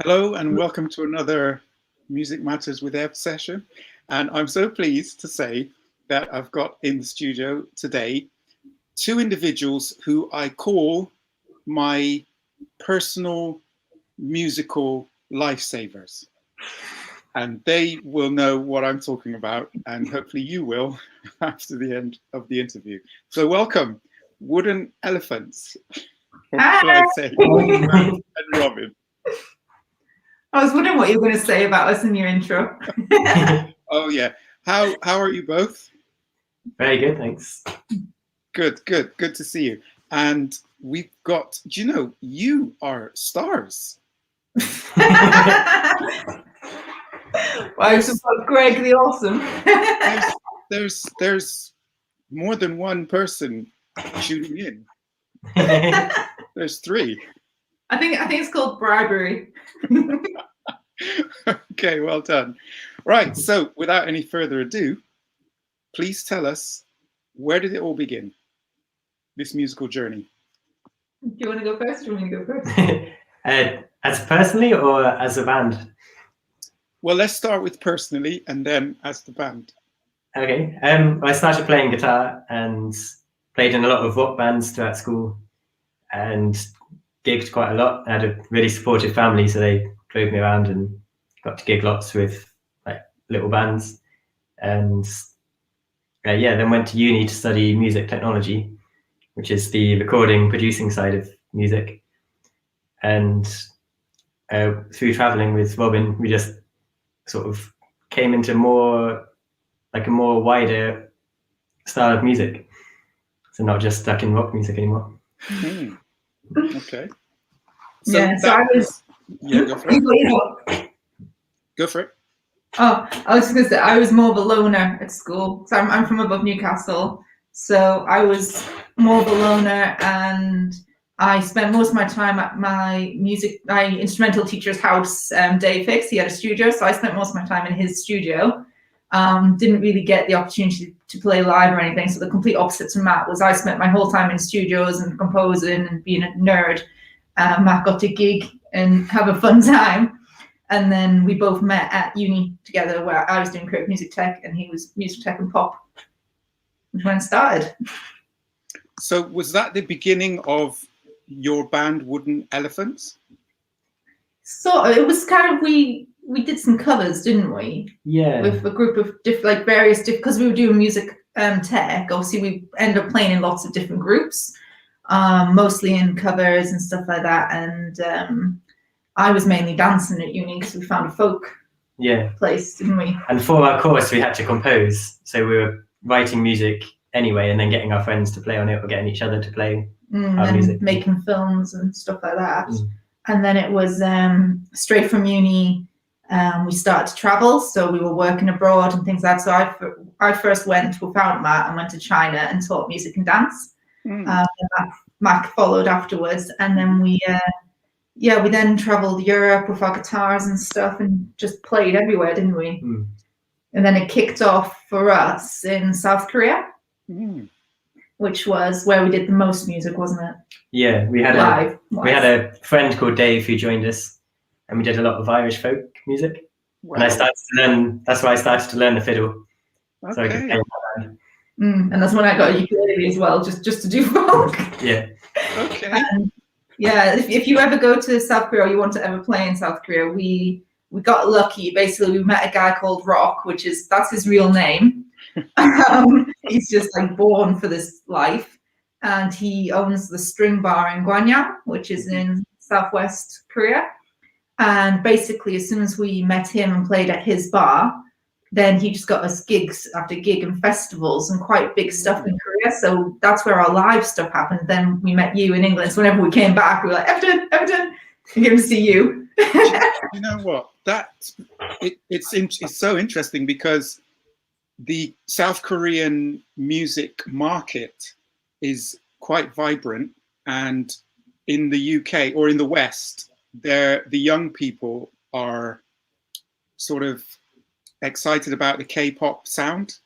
Hello and welcome to another Music Matters with Ev session. And I'm so pleased to say that I've got in the studio today two individuals who I call my personal musical lifesavers. And they will know what I'm talking about, and hopefully you will after the end of the interview. So welcome, Wooden Elephants, or shall I say, and Robin. I was wondering what you were going to say about us in your intro. Oh yeah. How are you both? Very good, thanks. Good to see you. And we've got, do you know, you are stars. Well, I suppose Greg the Awesome. there's more than one person tuning in. There's three. I think it's called bribery. Okay, well done. Right, so without any further ado, please tell us, where did it all begin, this musical journey? Do you want to go first or do you want me to go first? As personally or as a band? Well, let's start with personally and then as the band. Okay, I started playing guitar and played in a lot of rock bands throughout school and gigged quite a lot. I had a really supportive family, so they drove me around and got to gig lots with like little bands. And then went to uni to study music technology, which is the recording, producing side of music. And through traveling with Robin, we just sort of came into a more wider style of music. So not just stuck in rock music anymore. Okay. So Yeah, so I was... Yeah, go for it. Go for it. Oh, I was just going to say, I was more of a loner at school. So I'm from above Newcastle. So I was more of a loner, and I spent most of my time at my instrumental teacher's house, Dave Hicks. He had a studio, so I spent most of my time in his studio. Didn't really get the opportunity to play live or anything. So the complete opposite to Matt was I spent my whole time in studios and composing and being a nerd. Matt got to gig and have a fun time. And then we both met at uni together, where I was doing creative music tech and he was music tech and pop. Which when it started. So was that the beginning of your band Wooden Elephants? So it was kind of, we did some covers, didn't we? Yeah. With a group of various because we were doing music tech. Obviously, we ended up playing in lots of different groups, mostly in covers and stuff like that. And I was mainly dancing at uni because we found a folk place, didn't we? And for our course, we had to compose, so we were writing music anyway, and then getting our friends to play on it or getting each other to play our music, making films and stuff like that. And then it was straight from uni. We started to travel, so we were working abroad and things like that. So I first went without Matt and went to China and taught music and dance. And Matt followed afterwards, and then we then traveled Europe with our guitars and stuff and just played everywhere, didn't we? And then it kicked off for us in South Korea, which was where we did the most music, wasn't it? Yeah, we had a friend called Dave who joined us, and we did a lot of Irish folk music. Wow. And I started to learn. That's why I started to learn the fiddle. Okay. So I could play my band. And that's when I got a ukulele as well, just to do folk. Yeah. Okay. If you ever go to South Korea or you want to ever play in South Korea, we got lucky. Basically, we met a guy called Rock, that's his real name. He's just like born for this life, and he owns the String Bar in Gwanyang, which is in Southwest Korea. And basically, as soon as we met him and played at his bar, then he just got us gigs after gig and festivals and quite big stuff in Korea. So that's where our live stuff happened. Then we met you in England. So whenever we came back, we were like, Everton, we came to see you. You know what? It's so interesting because the South Korean music market is quite vibrant, and in the UK or in the West, the young people are sort of excited about the K-pop sound.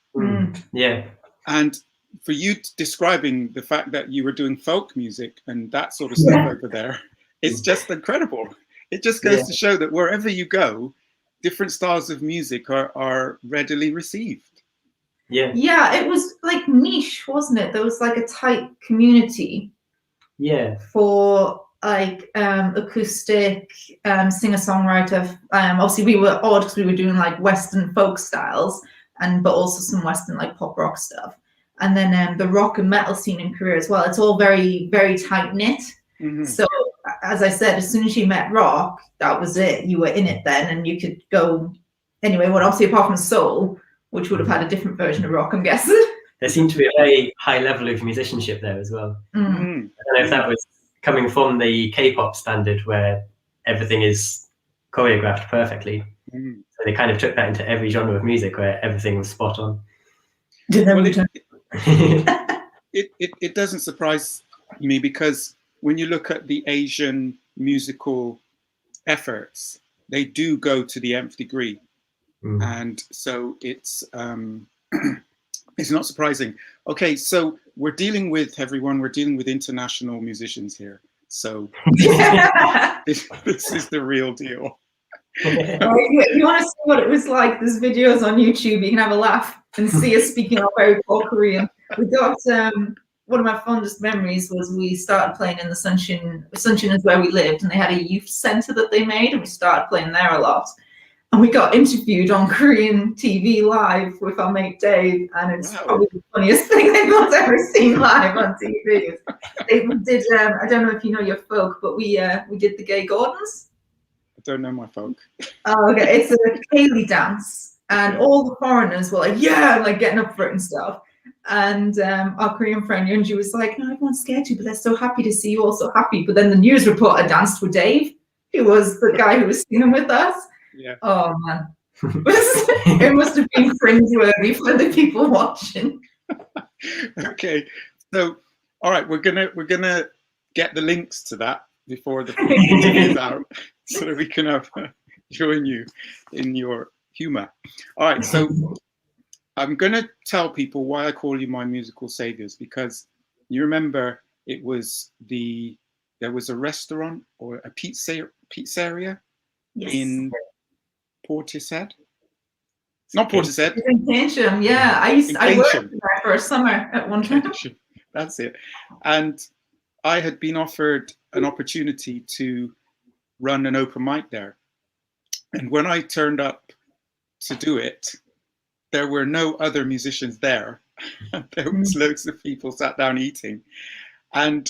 Yeah. And for you describing the fact that you were doing folk music and that sort of stuff over there, it's just incredible. it just goes to show that wherever you go, different styles of music are readily received. Yeah. Yeah, it was like niche, wasn't it? There was like a tight community. Yeah. For like acoustic singer-songwriter. Obviously we were odd because we were doing like Western folk styles, but also some Western like pop rock stuff. And then the rock and metal scene in Korea as well. It's all very, very tight knit. Mm-hmm. So as I said, as soon as you met rock, that was it. You were in it then, and you could go anyway. Well, obviously apart from soul, which would have had a different version of rock, I'm guessing. There seemed to be a very high level of musicianship there as well. Mm. I don't know if that was coming from the K-pop standard where everything is choreographed perfectly. So they kind of took that into every genre of music where everything was spot on. Well, it doesn't surprise me, because when you look at the Asian musical efforts, they do go to the nth degree. And so it's it's not surprising. Okay, so we're dealing with international musicians here. So this is the real deal. If you want to see what it was like, there's videos on YouTube. You can have a laugh and see us speaking our very poor Korean. We got one of my fondest memories was we started playing in the Sunshine is where we lived, and they had a youth center that they made, and we started playing there a lot. And we got interviewed on Korean TV live with our mate Dave, and it's probably the funniest thing anyone's ever seen live on TV. They did, I don't know if you know your folk, but we did the Gay Gordons. I don't know my folk. Oh, okay. It's a Kaylee dance, and all the foreigners were like, yeah, like getting up for it and stuff. And our Korean friend Yunji was like, no, everyone's scared you, but they're so happy to see you all so happy. But then the news reporter danced with Dave, who was the guy who was singing with us. Yeah. Oh man, it must have been cringeworthy for the people watching. Okay, so all right, we're gonna get the links to that before the video is out, so that we can join you in your humor. All right, so I'm gonna tell people why I call you my musical saviors, because you remember there was a restaurant or a pizzeria in Portishead. Not Portishead. In Keynsham, yeah. I worked there for a summer at one time. That's it. And I had been offered an opportunity to run an open mic there. And when I turned up to do it, there were no other musicians there. There was loads of people sat down eating. And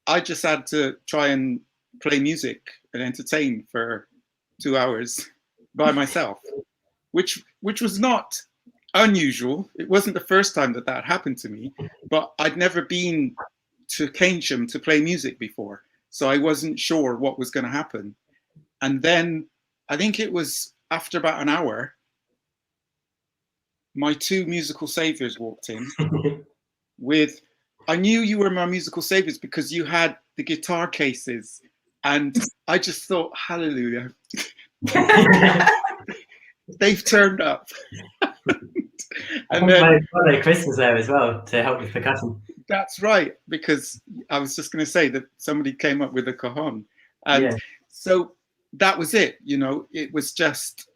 I just had to try and play music and entertain for 2 hours by myself, which was not unusual. It wasn't the first time that happened to me, but I'd never been to Keynsham to play music before, so I wasn't sure what was going to happen. And then I think it was after about an hour, my two musical saviors walked in with, I knew you were my musical saviors because you had the guitar cases, and I just thought, hallelujah. They've turned up. And then my brother Chris was there as well to help with percussion. That's right, because I was just going to say that somebody came up with a cajon, and so that was it. You know, it was just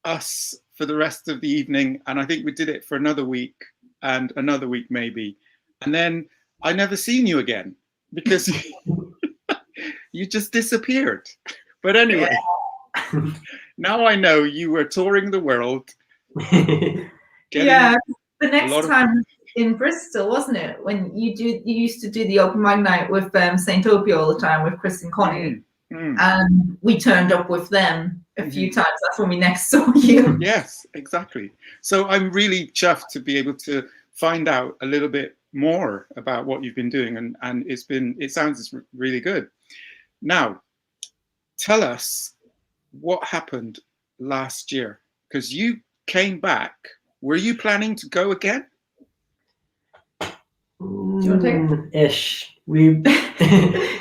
us for the rest of the evening, and I think we did it for another week and another week maybe, and then I never seen you again because you just disappeared. But anyway. Now I know you were touring the world. Yeah, the next time in Bristol, wasn't it? When you used to do the open mic night with St. Opie all the time with Chris and Connie, and we turned up with them a few times. That's when we next saw you. Yes, exactly. So I'm really chuffed to be able to find out a little bit more about what you've been doing, and it sounds really good. Now, tell us what happened last year, because you came back. Were you planning to go again? Do you want to take it? Ish. We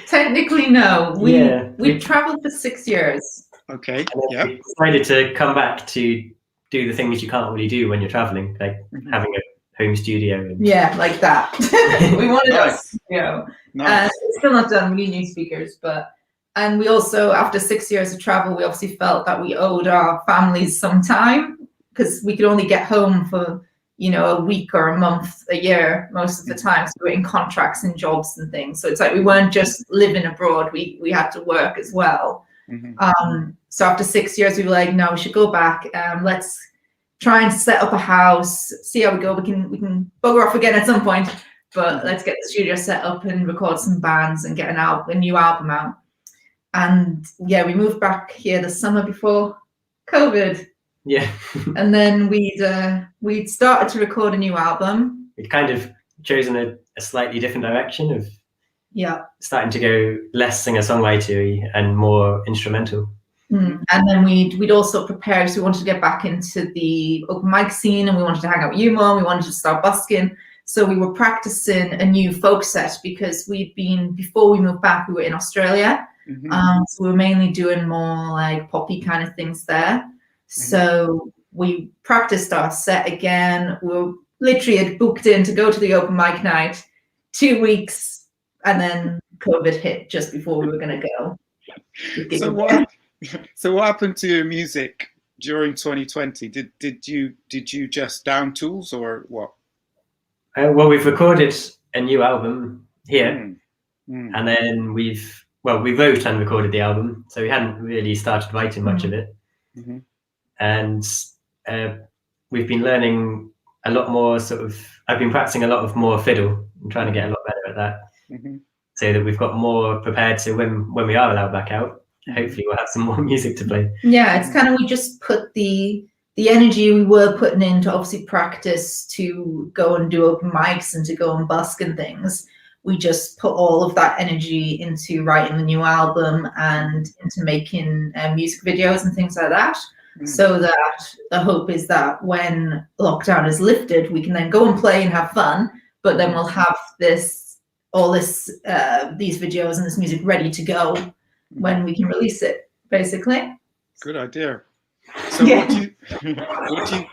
technically no. We traveled for 6 years. Okay. Yeah. We decided to come back to do the things you can't really do when you're traveling, like having a home studio. And... Yeah, like that. We wanted a studio. Nice. It's still not done. We need new speakers, but And we also, after 6 years of travel, we obviously felt that we owed our families some time, because we could only get home for, you know, a week or a month, a year most of the time. So we were in contracts and jobs and things. So it's like we weren't just living abroad, we had to work as well. So after 6 years, we were like, no, we should go back. Let's try and set up a house, see how we go. We can bugger off again at some point, but let's get the studio set up and record some bands and get a new album out. And yeah, we moved back here the summer before COVID. Yeah. And then we'd started to record a new album. We'd kind of chosen a slightly different direction of starting to go less singer-songwriter and more instrumental. And then we'd also prepared, so we wanted to get back into the open mic scene, and we wanted to hang out with you more, and we wanted to start busking. So we were practicing a new folk set, because before we moved back, we were in Australia. So we were mainly doing more like poppy kind of things there. So we practiced our set again. We literally had booked in to go to the open mic night 2 weeks, and then COVID hit just before we were going to go. So what happened to your music during 2020? Did you just down tools or what? Well, we've recorded a new album here, and then we wrote and recorded the album, so we hadn't really started writing much of it. And we've been learning a lot more I've been practicing a lot of more fiddle and trying to get a lot better at that, so that we've got more prepared, so when we are allowed back out, hopefully we'll have some more music to play. Yeah, it's kind of, we just put the energy we were putting into obviously practice to go and do open mics and to go and busk and things. We just put all of that energy into writing the new album and into making music videos and things like that. So that the hope is that when lockdown is lifted, we can then go and play and have fun, but then we'll have these videos and this music ready to go when we can release it, basically. Good idea. So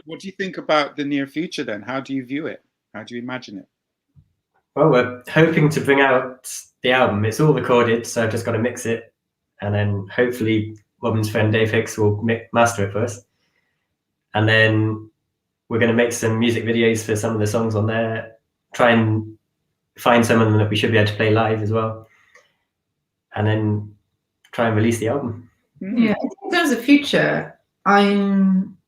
what do you think about the near future then? How do you view it? How do you imagine it? Well, we're hoping to bring out the album. It's all recorded, so I've just got to mix it, and then hopefully Robin's friend Dave Hicks will master it for us. And then we're going to make some music videos for some of the songs on there, try and find some of them that we should be able to play live as well, and then try and release the album. Yeah, in terms of future,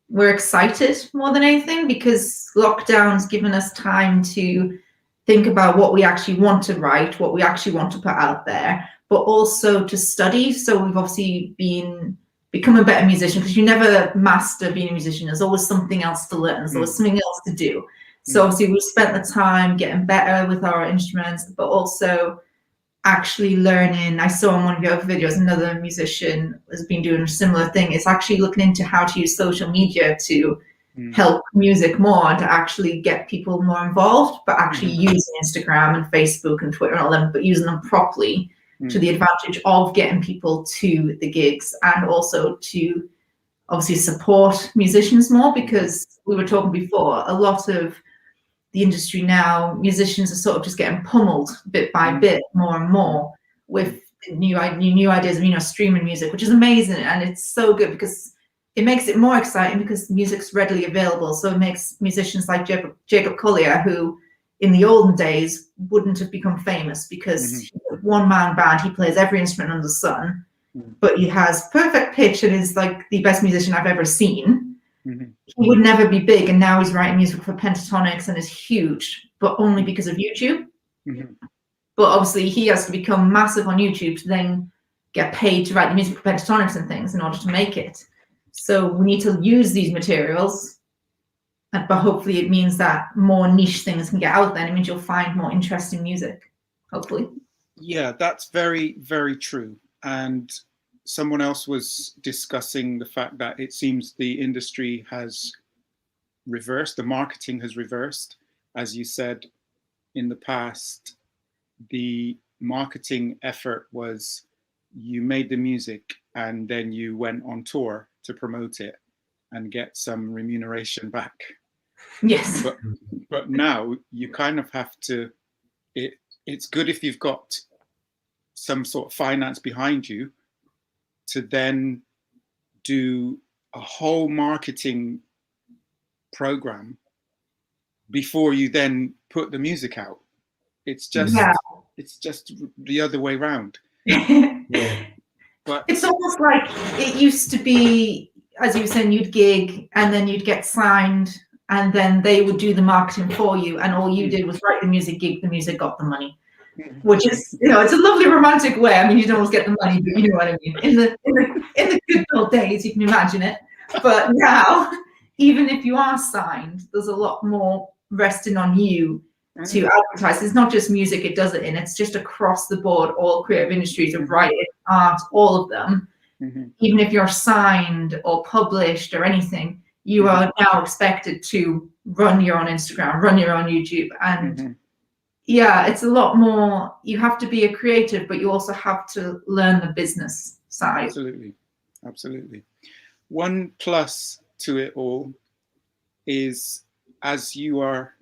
we're excited more than anything, because lockdown's given us time to think about what we actually want to write, what we actually want to put out there, but also to study. So we've obviously become a better musician, because you never master being a musician. There's always something else to learn. There's always something else to do. So obviously we've spent the time getting better with our instruments, but also actually learning. I saw on one of your videos, another musician has been doing a similar thing. It's actually looking into how to use social media to help music more and to actually get people more involved, but actually using Instagram and Facebook and Twitter and all them, but using them properly to the advantage of getting people to the gigs, and also to obviously support musicians more, because we were talking before, a lot of the industry now, musicians are sort of just getting pummeled bit by bit, more and more, with new ideas of, streaming music, which is amazing. And it's so good, because it makes it more exciting, because music's readily available. So it makes musicians like Jacob Collier, who in the olden days wouldn't have become famous, because he's a one-man band, he plays every instrument under the sun, but he has perfect pitch and is like the best musician I've ever seen. He would never be big, and now he's writing music for Pentatonics and is huge, but only because of YouTube. But obviously he has to become massive on YouTube to then get paid to write the music for Pentatonics and things in order to make it. So we need to use these materials, but hopefully it means that more niche things can get out there. It means you'll find more interesting music, hopefully. Yeah, that's very, very true. And someone else was discussing the fact that it seems the industry has reversed, the marketing has reversed. As you said, in the past, the marketing effort was you made the music and then you went on tour to promote it and get some remuneration back. Yes. But now you kind of have to, it's good if you've got some sort of finance behind you, to then do a whole marketing program before you then put the music out. It's just the other way around. Yeah. But it's almost like it used to be, as you were saying, you'd gig and then you'd get signed and then they would do the marketing for you, and all you did was write the music, gig the music, got the money. Which is, it's a lovely romantic way. I mean, you don't always get the money, but you know what I mean. In the good old days, you can imagine it. But now, even if you are signed, there's a lot more resting on you to advertise. It's not just music it does it in. It's just across the board, all creative industries of writing, art, all of them. Even if you're signed or published or anything, you are now expected to run your own Instagram, run your own YouTube, and it's a lot more. You have to be a creative, but you also have to learn the business side. Absolutely. One plus to it all is, as you are,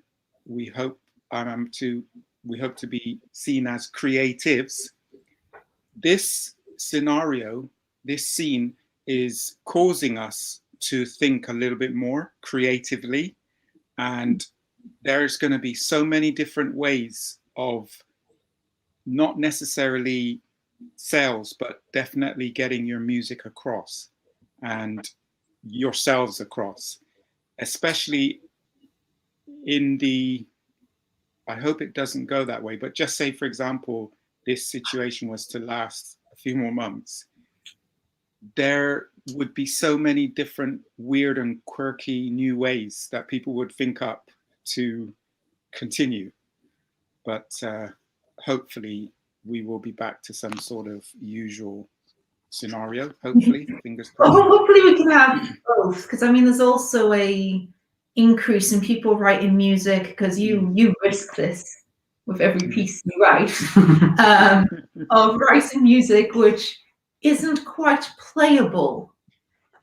we hope to be seen as creatives. This scenario, this scene is causing us to think a little bit more creatively, and there's going to be so many different ways of not necessarily sales, but definitely getting your music across and yourselves across, especially in the, I hope it doesn't go that way, but just say, for example, this situation was to last a few more months, there would be so many different weird and quirky new ways that people would think up to continue. But hopefully we will be back to some sort of usual scenario, hopefully, fingers crossed. Well, hopefully we can have both, because I mean, there's also a increase in people writing music, because you risk this with every piece you write, of writing music which isn't quite playable,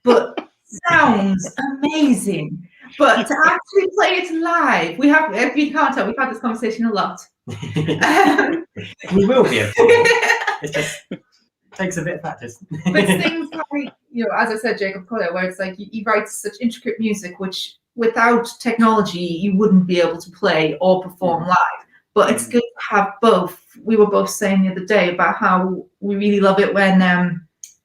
but sounds amazing. But to actually play it live, if you can't tell, we've had this conversation a lot. We will be able to. It just takes a bit of practice. But things like, as I said, Jacob Collier, where it's like he writes such intricate music, which without technology you wouldn't be able to play or perform live. But it's good to have both. We were both saying the other day about how we really love it when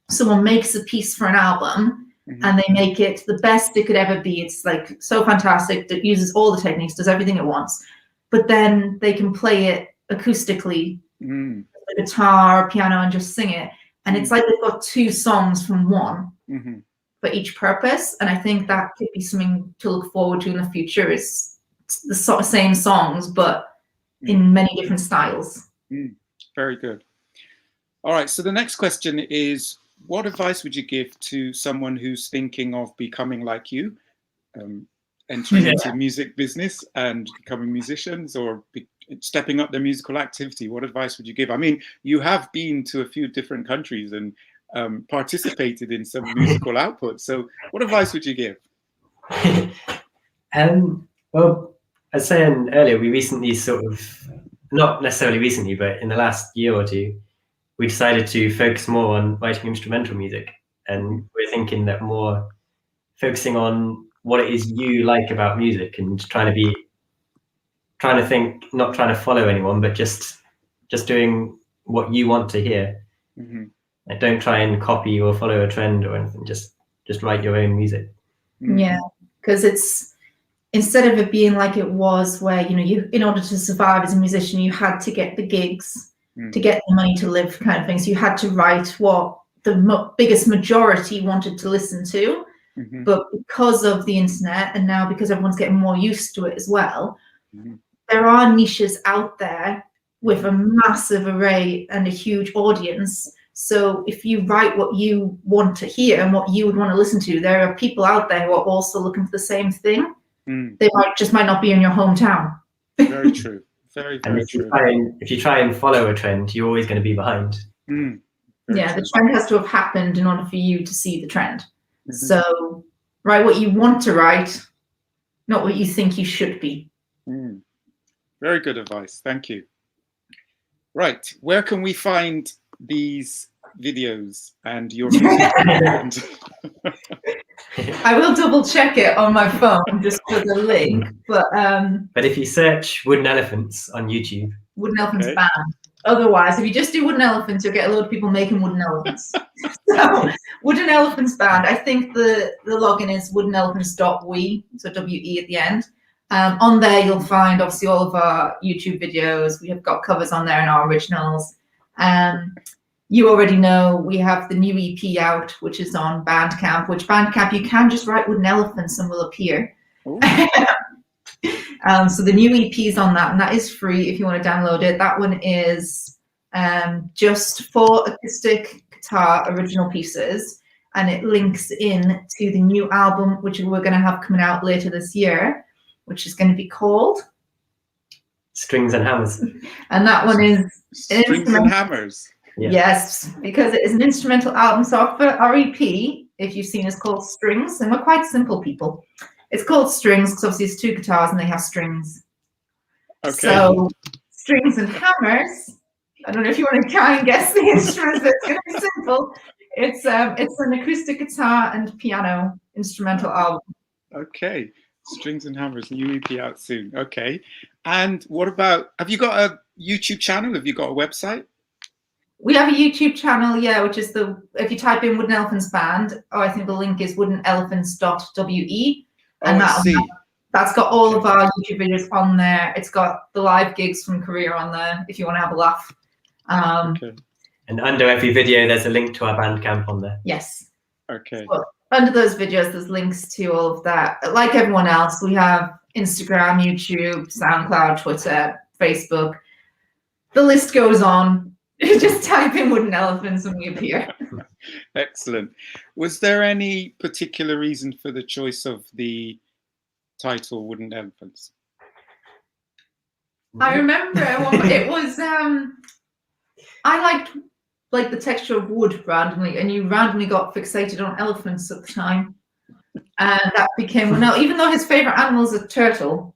someone makes a piece for an album and they make it the best it could ever be. It's like so fantastic, that uses all the techniques, does everything it wants, but then they can play it acoustically, the guitar, piano, and just sing it. And it's like they've got two songs from one for each purpose. And I think that could be something to look forward to in the future, is the sort of same songs, but in many different styles. Very good. All right, so the next question is, what advice would you give to someone who's thinking of becoming like you, entering into music business and becoming musicians, or stepping up their musical activity? What advice would you give? I mean, you have been to a few different countries and participated in some musical output. So what advice would you give? Well, as saying earlier, we recently not necessarily recently, but in the last year or two, we decided to focus more on writing instrumental music. And we're thinking that more focusing on what it is you like about music, and trying to think, not trying to follow anyone, but just doing what you want to hear. Like, don't try and copy or follow a trend or anything. Just write your own music. Yeah, because it's, instead of it being like it was, where you, in order to survive as a musician, you had to get the gigs to get the money to live, kind of thing. So you had to write what the biggest majority wanted to listen to. But because of the internet, and now because everyone's getting more used to it as well, there are niches out there with a massive array and a huge audience. So if you write what you want to hear and what you would want to listen to, there are people out there who are also looking for the same thing. They might not be in your hometown. Very true. Very, very true. If you try and follow a trend, you're always going to be behind. The trend has to have happened in order for you to see the trend. So write what you want to write, not what you think you should be. Very good advice. Thank you. Right. Where can we find these videos and your music. And I will double check it on my phone just for the link, but But if you search wooden elephants on YouTube, wooden elephants Okay. band. Otherwise, if you just do wooden elephants, you'll get a load of people making wooden elephants. So wooden elephants band. I think the login is woodenelephants.we, so WE at the end. On there, you'll find obviously all of our YouTube videos. We have got covers on there and our originals. You already know we have the new EP out, which is on Bandcamp. Which Bandcamp you can just write wooden elephants and will appear. So the new EP is on that, and that is free if you want to download it. That one is just 4 acoustic guitar original pieces, and it links in to the new album, which we're going to have coming out later this year, which is going to be called Strings and Hammers. And that one is Strings and Hammers. Yeah. Yes, because it is an instrumental album. So our EP, if you've seen, is called Strings, and we're quite simple people. It's called Strings because obviously it's 2 guitars and they have strings. Okay. So Strings and Hammers. I don't know if you want to try and guess the instruments, but it's going to be simple. It's an acoustic guitar and piano instrumental album. Okay. Strings and Hammers, new EP out soon. Okay. And what about, have you got a YouTube channel? Have you got a website? We have a YouTube channel, yeah, which is if you type in Wooden Elephants Band, I think the link is woodenelephants.we. And that's got all of our YouTube videos on there. It's got the live gigs from Korea on there if you want to have a laugh. Okay. And under every video, there's a link to our Bandcamp on there. Yes. Okay. So under those videos, there's links to all of that. Like everyone else, we have Instagram, YouTube, SoundCloud, Twitter, Facebook. The list goes on. Just type in Wooden Elephants and we appear. Excellent. Was there any particular reason for the choice of the title Wooden Elephants? I remember it was I liked like the texture of wood randomly, and you randomly got fixated on elephants at the time, and that became even though his favorite animal is a turtle,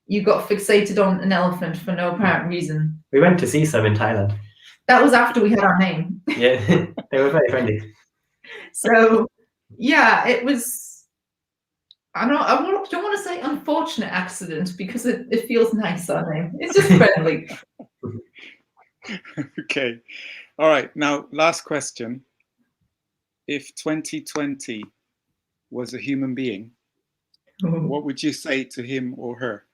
you got fixated on an elephant for no apparent reason. We went to see some in Thailand. That was after we had our name. Yeah, they were very friendly. So yeah, it was. I don't want to say unfortunate accident because it feels nice, our name. It's just friendly. Okay. All right. Now, last question. If 2020 was a human being, what would you say to him or her?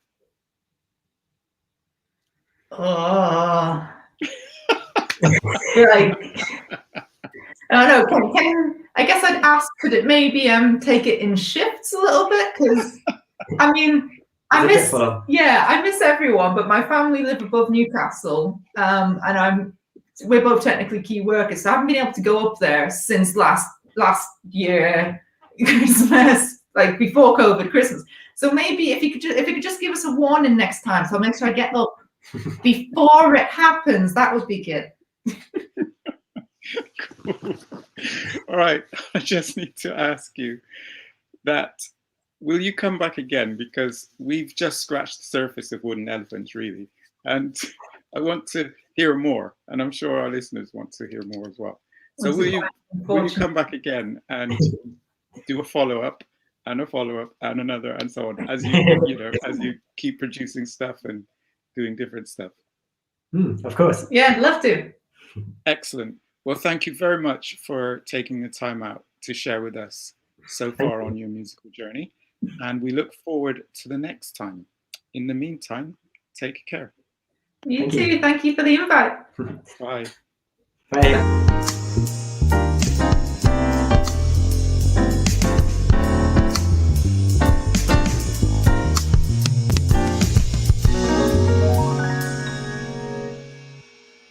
Oh. Like, I don't know. I guess I'd ask, could it maybe take it in shifts a little bit? Because I mean, I miss everyone, but my family live above Newcastle, and we're both technically key workers, so I haven't been able to go up there since last year Christmas, like before COVID Christmas. So maybe if you could just give us a warning next time, so I'll make sure I get up before it happens. That would be good. Cool. All right. I just need to ask you that. Will you come back again? Because we've just scratched the surface of Wooden Elephants, really. And I want to hear more. And I'm sure our listeners want to hear more as well. So will you come back again and do a follow-up and a follow-up and another and so on as as you keep producing stuff and doing different stuff? Of course. Yeah, I'd love to. Excellent. Well, thank you very much for taking the time out to share with us so far on your musical journey. And we look forward to the next time. In the meantime, take care. You too. Thank you for the invite. Bye. Bye.